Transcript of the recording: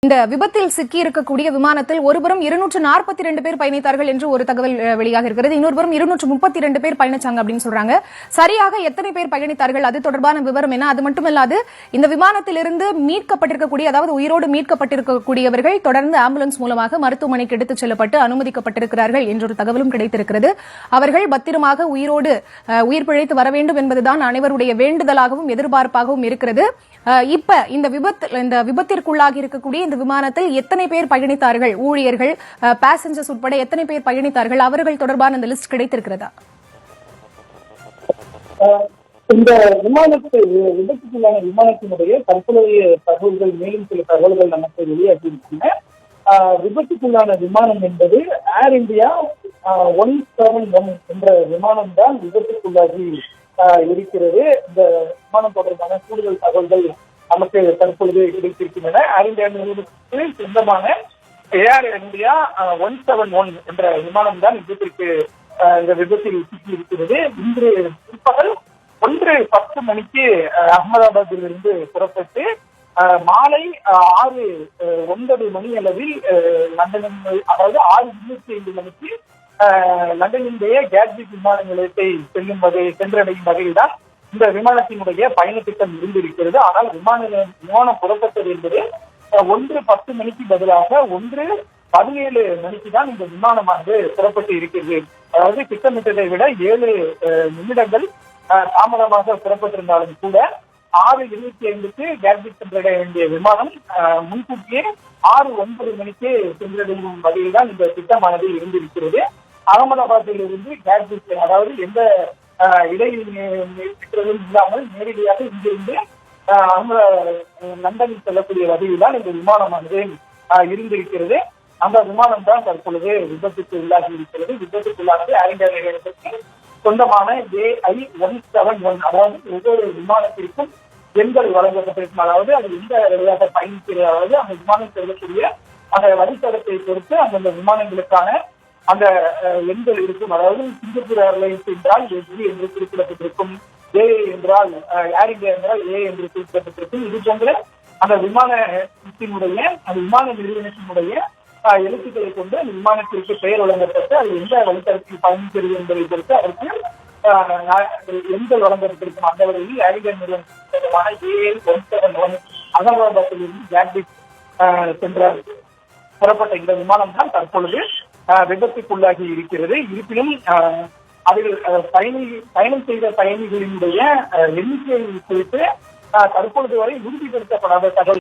இந்த விபத்தில் சிக்கி இருக்கக்கூடிய விமானத்தில் ஒருபுறம் 242 பேர் பயணித்தார்கள் என்று ஒரு தகவல் வெளியாக இருக்கிறது. இன்னொருபுறம் 232 பேர் பயணிச்சாங்க அப்படின்னு சொல்றாங்க. சரியாக எத்தனை பேர் பயணித்தார்கள் அது தொடர்பான விவரம் என்ன? அது மட்டுமல்லாது இந்த விமானத்திலிருந்து மீட்கப்பட்டிருக்கக்கூடிய, அதாவது உயிரோடு மீட்கப்பட்டிருக்கக்கூடியவர்கள் தொடர்ந்து ஆம்புலன்ஸ் மூலமாக மருத்துவமனைக்கு எடுத்துச் செல்லப்பட்டு அனுமதிக்கப்பட்டிருக்கிறார்கள் என்றொரு தகவலும் கிடைத்திருக்கிறது. அவர்கள் பத்திரமாக உயிரோடு உயிர் பிழைத்து வர வேண்டும் என்பதுதான் அனைவருடைய வேண்டுதலாகவும் எதிர்பார்ப்பாகவும் இருக்கிறது. இப்ப இந்த விபத்திற்குள்ளாகி இருக்கக்கூடிய இந்த விமானத்தில் எத்தனை பேர் பயணித்தார்கள், ஊழியர்கள், பேசஞ்சர்ஸ் உட்பட எத்தனை பேர் பயணித்தார்கள், அவர்கள் தொடர்பான அந்த லிஸ்ட் கிடைத்திருக்கிறதா? இந்த விபத்துக்குள்ளான விமானத்தினுடைய தற்போதைய தகவல்கள், மேலும் சில தகவல்கள் நமக்கு வெளியாகியிருக்கின்றன. விபத்துக்குள்ளான விமானம் என்பது ஏர் இந்தியா 171 என்ற விமானம் தான் விபத்துக்குள்ளாகி இருக்கிறது. இந்த விமானம் தொடர்பான கூடுதல் தகவல்கள் நமக்கு தற்பொழுது கிடைத்திருக்கின்றன. ஏர் இந்தியா நிறுவனத்துக்கு சொந்தமான ஏர் இந்தியா 171 என்ற விமானம் தான் இந்த விபத்தில் சிக்கி இருக்கிறது. இன்று பிற்பகல் 1:10 மணிக்கு அகமதாபாத்தில் இருந்து புறப்பட்டு மாலை 6:09 மணி அளவில் லண்டன், அதாவது 6:25 மணிக்கு லண்டனினுடைய கேட்விக் விமான நிலையத்தை சென்றடையும் வகையில் தான் இந்த விமானத்தினுடைய பயண திட்டம் இருந்திருக்கிறது. ஆனால் விமானம் புறப்பட்டது என்பது 1:10 மணிக்கு பதிலாக 1:17 மணிக்கு தான் இந்த விமானமானது புறப்பட்டு இருக்கிறது. அதாவது திட்டமிட்டதை விட 7 நிமிடங்கள் தாமதமாக புறப்பட்டிருந்தாலும் கூட 6:25க்கு கேட்விக் சென்றடைய வேண்டிய விமானம் முன்கூட்டியே 6:09 மணிக்கு சென்றடையும் வகையில் தான் இந்த திட்டமானது இருந்திருக்கிறது. அகமதாபாத்தில் இருந்து கேட்விக், அதாவது எந்த இடையிலும் இல்லாமல் நேரடியாக இங்கிருந்து லண்டனில் செல்லக்கூடிய வகையில் தான் இந்த விமானமானது இருந்திருக்கிறது. அந்த விமானம் தான் தற்பொழுது விபத்துக்கு உள்ளாகி இருக்கிறது. விபத்துக்குள்ளானது ஏர் இந்தியா நிறுவனத்திற்கு சொந்தமான AI-171, அதாவது ஒவ்வொரு விமானத்திற்கும் எண்கள் வழங்கப்பட்டிருக்கும். அதாவது அது எந்த வழியாக பயணிக்கிறது, அதாவது அந்த விமானம் செல்லக்கூடிய அந்த வழித்தடத்தை பொறுத்து அந்தந்த விமானங்களுக்கான அந்த எண்கள் இருக்கும். அதாவது சிங்கப்பூர் ஏர்லைன்ஸ் என்றால் SG என்று குறிப்பிடப்பட்டிருக்கும், ஏ என்றால் ஏர் இந்தியா என்றால் ஏ என்று குறிப்பிடப்பட்டிருக்கும். இது போன்ற அந்த விமானத்தினுடைய, அந்த விமான நிறுவனத்தினுடைய எழுத்துக்களை கொண்டு அந்த விமானத்திற்கு பெயர் வழங்கப்பட்டு அது எந்த வழித்தடத்தில் பயணிக்கிறது என்பதை பொறுத்து அதற்கு எண்கள் வழங்கப்பட்டிருக்கும். அந்த வகையில் ஏர் இந்தியா நிறுவனமான AI-171 அகமதாபாத்தில் இருந்து கேட்விக் சென்ற புறப்பட்ட இந்த விமானம் தான் தற்பொழுது விபத்துக்குள்ளாகி இருக்கிறது. இருப்பினும் அதில் பயணம் செய்த பயணிகளினுடைய எண்ணிக்கை குறித்து தற்பொழுது வரை உறுதிப்படுத்தப்படாத தகவல்